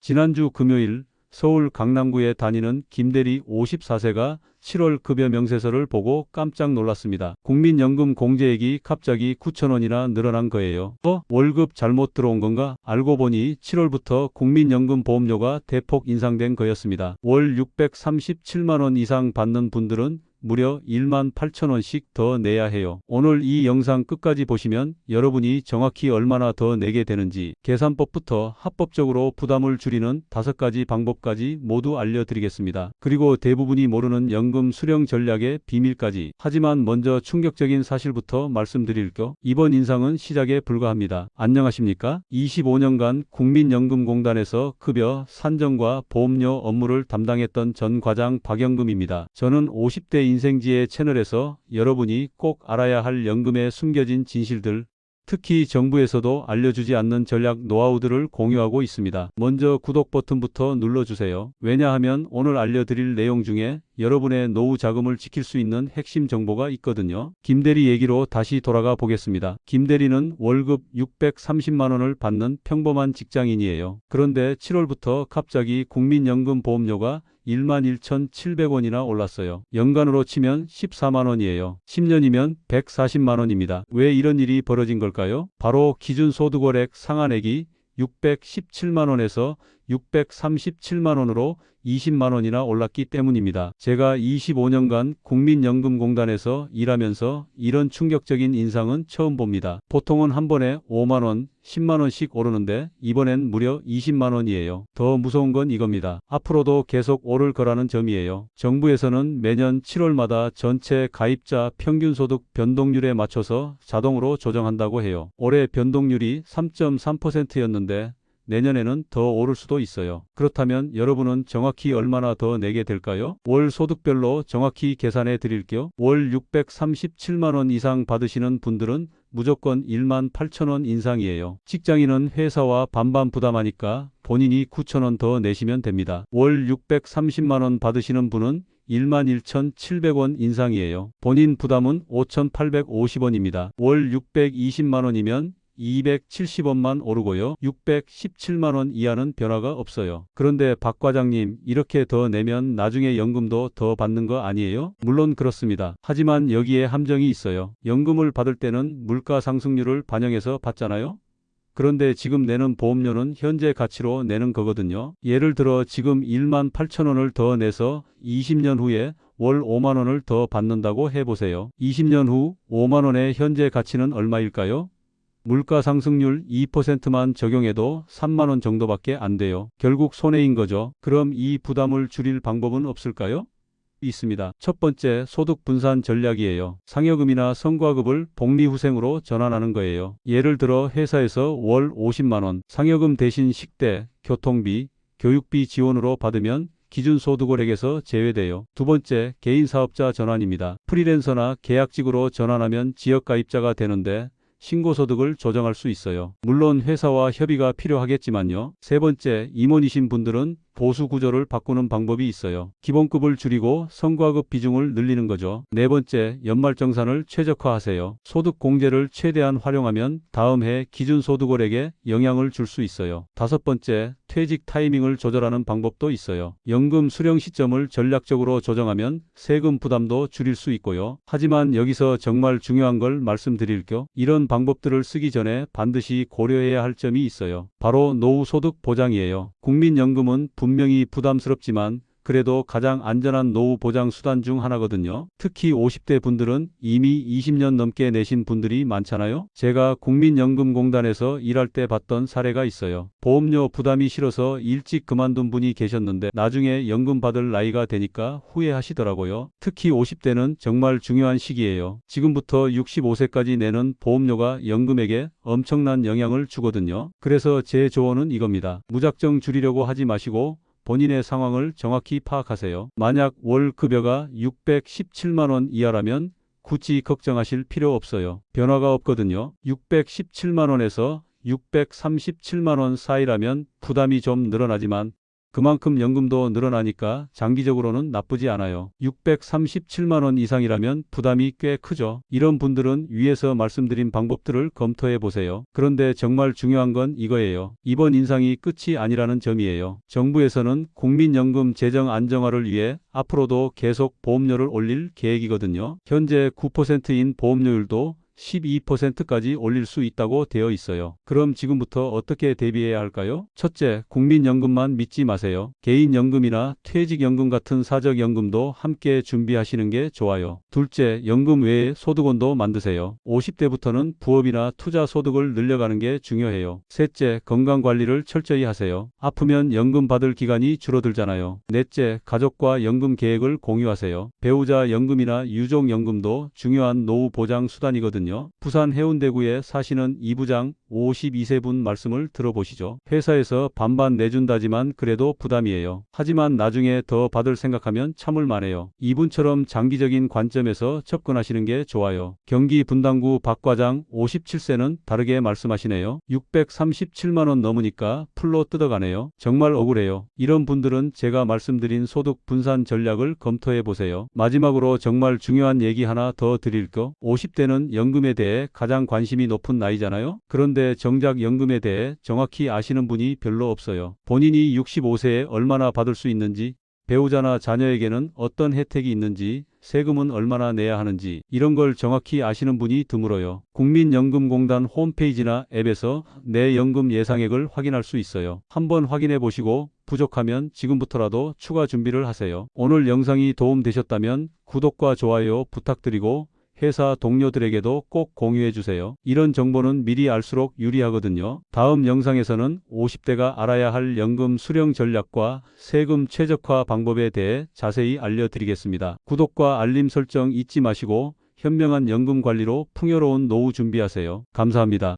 지난주 금요일 서울 강남구에 다니는 김대리 54세가 7월 급여 명세서를 보고 깜짝 놀랐습니다. 국민연금 공제액이 갑자기 9,000원이나 늘어난 거예요. 월급 잘못 들어온 건가? 알고 보니 7월부터 국민연금 보험료가 대폭 인상된 거였습니다. 월 637만원 이상 받는 분들은 무려 18,000원씩 더 내야 해요. 오늘 이 영상 끝까지 보시면 여러분이 정확히 얼마나 더 내게 되는지 계산법부터 합법적으로 부담을 줄이는 5가지 방법까지 모두 알려드리겠습니다. 그리고 대부분이 모르는 연금 수령 전략의 비밀까지. 하지만 먼저 충격적인 사실부터 말씀드릴게요. 이번 인상은 시작에 불과합니다. 안녕하십니까? 25년간 국민연금공단에서 급여, 산정과 보험료 업무를 담당했던 전 과장 박영금입니다. 저는 50대 인생지의 채널에서 여러분이 꼭 알아야 할 연금의 숨겨진 진실들, 특히 정부에서도 알려주지 않는 전략 노하우들을 공유하고 있습니다. 먼저 구독 버튼부터 눌러주세요. 왜냐하면 오늘 알려드릴 내용 중에 여러분의 노후 자금을 지킬 수 있는 핵심 정보가 있거든요. 김대리 얘기로 다시 돌아가 보겠습니다. 김대리는 월급 630만원을 받는 평범한 직장인이에요. 그런데 7월부터 갑자기 국민연금 보험료가 11,700원이나 올랐어요. 연간으로 치면 14만원이에요. 10년이면 140만원입니다. 왜 이런 일이 벌어진 걸까요? 바로 기준소득월액 상한액이 617만원에서 637만원으로 20만원이나 올랐기 때문입니다. 제가 25년간 국민연금공단에서 일하면서 이런 충격적인 인상은 처음 봅니다. 보통은 한 번에 5만원, 10만원씩 오르는데 이번엔 무려 20만원이에요. 더 무서운 건 이겁니다. 앞으로도 계속 오를 거라는 점이에요. 정부에서는 매년 7월마다 전체 가입자 평균소득 변동률에 맞춰서 자동으로 조정한다고 해요. 올해 변동률이 3.3%였는데 내년에는 더 오를 수도 있어요. 그렇다면 여러분은 정확히 얼마나 더 내게 될까요? 월 소득별로 정확히 계산해 드릴게요. 월 637만원 이상 받으시는 분들은 무조건 18,000원 인상이에요. 직장인은 회사와 반반 부담하니까 본인이 9,000원 더 내시면 됩니다. 월 630만원 받으시는 분은 11,700원 인상이에요. 본인 부담은 5,850원입니다. 월 620만원이면 270원만 오르고요. 617만원 이하는 변화가 없어요. 그런데 박 과장님, 이렇게 더 내면 나중에 연금도 더 받는 거 아니에요? 물론 그렇습니다. 하지만 여기에 함정이 있어요. 연금을 받을 때는 물가 상승률을 반영해서 받잖아요? 그런데 지금 내는 보험료는 현재 가치로 내는 거거든요. 예를 들어 지금 18,000원을 더 내서 20년 후에 월 5만원을 더 받는다고 해보세요. 20년 후 5만원의 현재 가치는 얼마일까요? 물가 상승률 2%만 적용해도 3만원 정도밖에 안 돼요. 결국 손해인 거죠. 그럼 이 부담을 줄일 방법은 없을까요? 있습니다. 첫 번째, 소득 분산 전략이에요. 상여금이나 성과급을 복리후생으로 전환하는 거예요. 예를 들어 회사에서 월 50만원 상여금 대신 식대, 교통비, 교육비 지원으로 받으면 기준소득월액에서 제외돼요. 두 번째, 개인사업자 전환입니다. 프리랜서나 계약직으로 전환하면 지역가입자가 되는데 신고소득을 조정할 수 있어요. 물론 회사와 협의가 필요하겠지만요. 세 번째, 임원이신 분들은 보수 구조를 바꾸는 방법이 있어요. 기본급을 줄이고 성과급 비중을 늘리는 거죠. 네 번째, 연말정산을 최적화하세요. 소득 공제를 최대한 활용하면 다음 해 기준소득월액에 영향을 줄 수 있어요. 다섯 번째, 퇴직 타이밍을 조절하는 방법도 있어요. 연금 수령 시점을 전략적으로 조정하면 세금 부담도 줄일 수 있고요. 하지만 여기서 정말 중요한 걸 말씀드릴게요. 이런 방법들을 쓰기 전에 반드시 고려해야 할 점이 있어요. 바로 노후소득 보장이에요. 국민연금은 분명히 부담스럽지만 그래도 가장 안전한 노후 보장 수단 중 하나거든요. 특히 50대 분들은 이미 20년 넘게 내신 분들이 많잖아요. 제가 국민연금공단에서 일할 때 봤던 사례가 있어요. 보험료 부담이 싫어서 일찍 그만둔 분이 계셨는데 나중에 연금 받을 나이가 되니까 후회하시더라고요. 특히 50대는 정말 중요한 시기예요. 지금부터 65세까지 내는 보험료가 연금액에 엄청난 영향을 주거든요. 그래서 제 조언은 이겁니다. 무작정 줄이려고 하지 마시고 본인의 상황을 정확히 파악하세요. 만약 월 급여가 617만원 이하라면 굳이 걱정하실 필요 없어요. 변화가 없거든요. 617만원에서 637만원 사이라면 부담이 좀 늘어나지만 그만큼 연금도 늘어나니까 장기적으로는 나쁘지 않아요. 637만 원 이상이라면 부담이 꽤 크죠. 이런 분들은 위에서 말씀드린 방법들을 검토해 보세요. 그런데 정말 중요한 건 이거예요. 이번 인상이 끝이 아니라는 점이에요. 정부에서는 국민연금 재정 안정화를 위해 앞으로도 계속 보험료를 올릴 계획이거든요. 현재 9%인 보험료율도 12%까지 올릴 수 있다고 되어 있어요. 그럼 지금부터 어떻게 대비해야 할까요? 첫째, 국민연금만 믿지 마세요. 개인연금이나 퇴직연금 같은 사적연금도 함께 준비하시는 게 좋아요. 둘째, 연금 외에 소득원도 만드세요. 50대부터는 부업이나 투자 소득을 늘려가는 게 중요해요. 셋째, 건강관리를 철저히 하세요. 아프면 연금 받을 기간이 줄어들잖아요. 넷째, 가족과 연금 계획을 공유하세요. 배우자 연금이나 유족연금도 중요한 노후 보장 수단이거든요. 부산 해운대구에 사시는 이 부장 52세 분 말씀을 들어보시죠. 회사에서 반반 내준다지만 그래도 부담이에요. 하지만 나중에 더 받을 생각하면 참을 만해요. 이분처럼 장기적인 관점에서 접근하시는 게 좋아요. 경기 분당구 박 과장 57세는 다르게 말씀하시네요. 637만 원 넘으니까 풀로 뜯어가네요. 정말 억울해요. 이런 분들은 제가 말씀드린 소득 분산 전략을 검토해 보세요. 마지막으로 정말 중요한 얘기 하나 더 드릴 거. 50대는 연금에 대해 가장 관심이 높은 나이잖아요. 그런데 정작 연금에 대해 정확히 아시는 분이 별로 없어요. 본인이 65세에 얼마나 받을 수 있는지, 배우자나 자녀에게는 어떤 혜택이 있는지, 세금은 얼마나 내야 하는지 이런 걸 정확히 아시는 분이 드물어요. 국민연금공단 홈페이지나 앱에서 내 연금 예상액을 확인할 수 있어요. 한번 확인해 보시고 부족하면 지금부터라도 추가 준비를 하세요. 오늘 영상이 도움되셨다면 구독과 좋아요 부탁드리고 회사 동료들에게도 꼭 공유해 주세요. 이런 정보는 미리 알수록 유리하거든요. 다음 영상에서는 50대가 알아야 할 연금 수령 전략과 세금 최적화 방법에 대해 자세히 알려드리겠습니다. 구독과 알림 설정 잊지 마시고 현명한 연금 관리로 풍요로운 노후 준비하세요. 감사합니다.